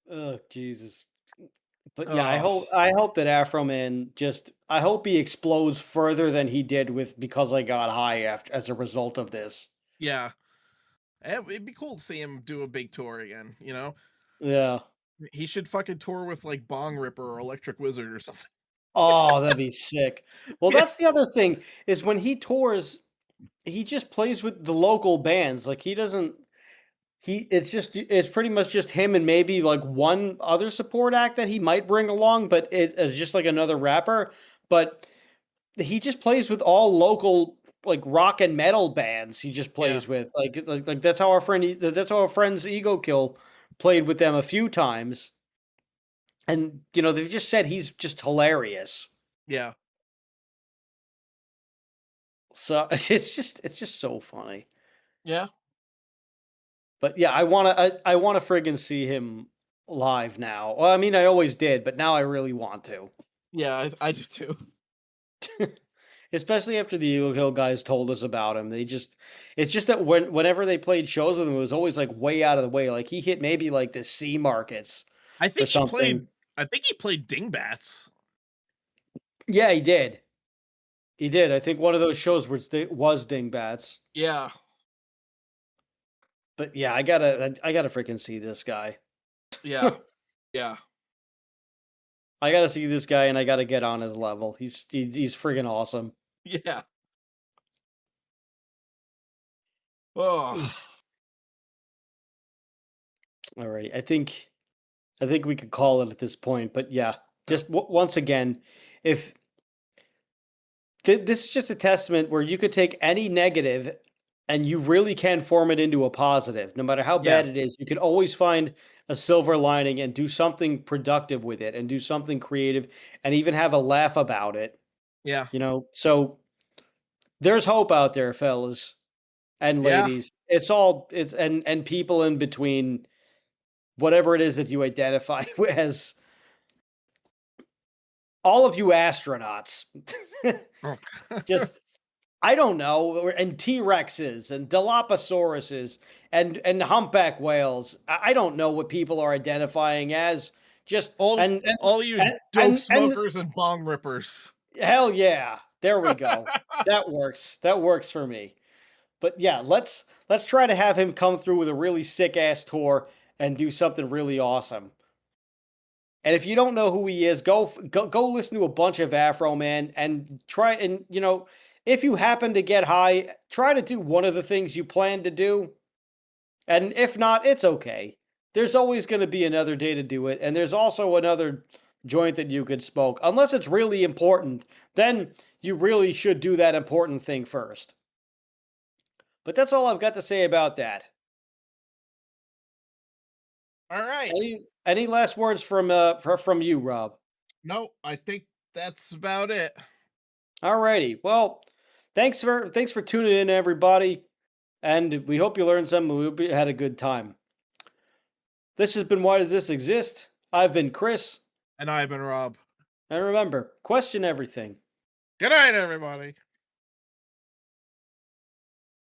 Oh, Jesus. But yeah, Oh, I hope that Afroman I hope he explodes further than he did with Because I Got High after as a result of this. yeah. It'd be cool to see him do a big tour again, you know? Yeah. He should fucking tour with like Bong Ripper or Electric Wizard or something. Oh, that'd be sick. Well, Yeah. that's the other thing is when he tours, he just plays with the local bands. Like he doesn't it's pretty much just him and maybe like one other support act that he might bring along, but it's just like another rapper. But he just plays with all local like rock and metal bands. He just Yeah. plays with like that's how that's how our friend's Ego Kill played with them a few times. And they've just said he's just hilarious. Yeah. So it's just so funny. Yeah. But yeah, I wanna friggin' see him live now. Well, I mean, I always did, but now I really want to. Yeah, I do too. Especially after the Eagle Hill guys told us about him. It's just that whenever they played shows with him, it was always like way out of the way. Like he hit maybe like the C markets I or think he something. played. I think he played Dingbats. Yeah, he did. He did. I think one of those shows was Dingbats. Yeah. But yeah, I gotta freaking see this guy. Yeah. Yeah. I gotta see this guy, and I gotta get on his level. He's freaking awesome. Yeah. Oh. Alrighty, I think we could call it at this point. But yeah, just once again, if this is just a testament where you could take any negative and you really can form it into a positive. No matter how Yeah. bad it is, you can always find a silver lining and do something productive with it and do something creative and even have a laugh about it. Yeah. So there's hope out there, fellas and Yeah. ladies. It's and people in between, whatever it is that you identify as, all of you astronauts. Oh. Just I don't know, and T-Rexes and Dilophosaurus's and humpback whales. I don't know what people are identifying as. Just all and all you and dope and smokers and bong rippers. hell yeah, there we go. That works. That works for me. But yeah, let's try to have him come through with a really sick ass tour and do something really awesome. And if you don't know who he is, go listen to a bunch of Afroman and try and if you happen to get high, try to do one of the things you plan to do. And if not, it's okay. There's always going to be another day to do it, and there's also another joint that you could smoke. Unless it's really important, then you really should do that important thing first. But that's all I've got to say about that. All right. Any last words from you, Rob? No, I think that's about it. Alrighty. Well, thanks for tuning in, everybody, and we hope you learned something. We hope you had a good time. This has been Why Does This Exist? I've been Chris, And I've been Rob. and remember, question everything. Good night, everybody.